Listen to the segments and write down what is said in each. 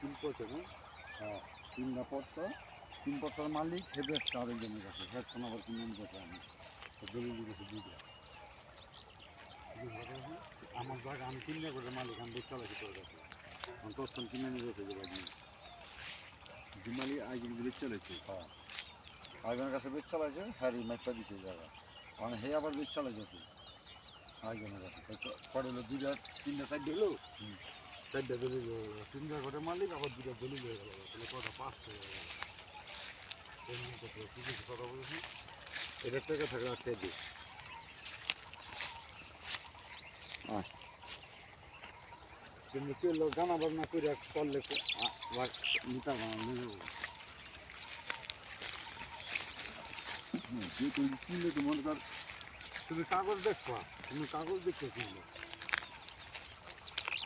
তিন পথে না? হ্যাঁ, তিনটা পথটা, তিন পথটার মালিক হেবে একটা আরেকজনের কাছে, হেডফোন আবার কিনে নিতে আমি দলিল দিয়েছে দুইটা। আমার জায়গা আমি কিনে করে মালিক আমি বেশ চালাচ্ছি তোর কাছে, আমি তোর কিনে নিয়ে গেছে যে বাড়ি জুমালি আইজন বেশ চালাইছে। হ্যাঁ, আইজনের কাছে বেশ চালাইছে, হ্যাঁ এই ম্যাচটা দিছে জায়গা, মানে হে আবার বেশ চালাইছে আইজনের কাছে। পরে হলো দুইটা তিনটা সাইড হলো, চারটা দলিল হয়ে গেল, তিনটা ঘরে মালিক আবার দুটা দলিল হয়ে গেল, তাহলে কটা পাঁচটা হয়ে গেল। কিছু কথা বলেছি, এটার টাকা থাকলে আটটাই দিই। কিন্তু কেউ গানা বাজনা করে করলে নিতে কিনলে তো মনে কর তুমি কাগজ দেখবা, তুমি কাগজ দেখতে কিনলে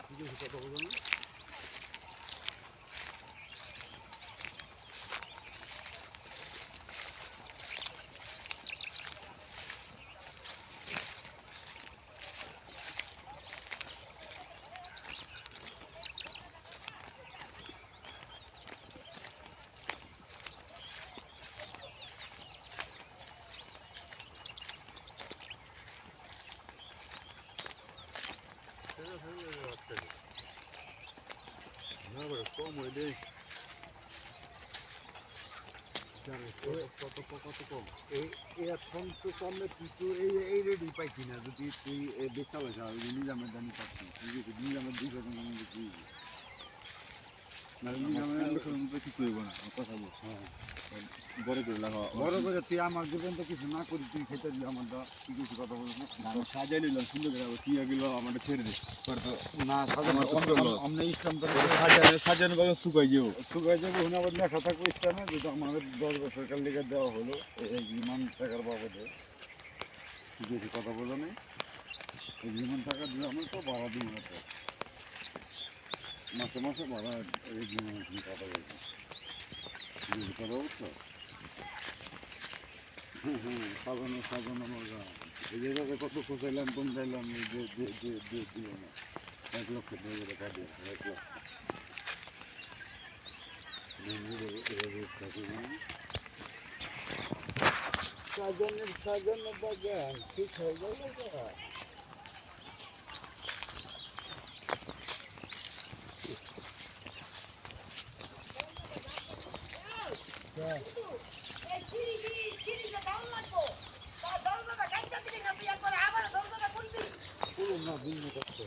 কিছু কথা বলো না। কম হইলে কত কম এই এখন তো কমে তুই এই রেডি পাইছি না, যদি তুই বেচাল নিজামের দামি পাচ্ছি তুই যদি নিজামের 200 টাকা বিক্রি ঠিক করবো না কথা বল। বড় করে লাগাও, বড় করে তুই আমার জীবন তো কিছু না করি তুই খেতে দিলে আমার তুই কিছু কথা বলিস না। আমি সাজাই নিলাম সুন্দর করে, কি গেলো আমাদের ছেড়ে দিস না সাজানো ইসলাম সাজানো বাগান শুকাই যাবো হুনে আবার লেখা থাকবো ইসলামে, যেটা আমাদের 10 বছরকার লেগে দেওয়া হলো এগ্রিমেন্ট টাকার বাবদে, কিছু কথা বলো নেই। এগ্রিমেন্ট টাকা দিয়ে আমরা তো ভাড়া দিই মতো মাসে মাসে ভাড়া এগ্রিমেন্ট কথা বলবো, কথা বলছো। সাজানো সাজানো মজা, এই জায়গায় কত খোঁচাইলাম তুমি চাইলাম দিও না, 1 লক্ষ টাকা দিয়ে 1 লক্ষ সাজানো বাগান ঠিক হয়ে গেল। না ভিন্ন করতে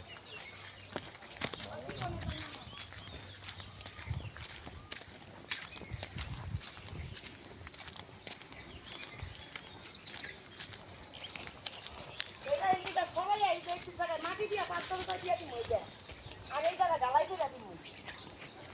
সবাই মাটি দিয়া 500 টাকা দিয়ে দিব, আর এই জায়গা ঢালাই করে দিব।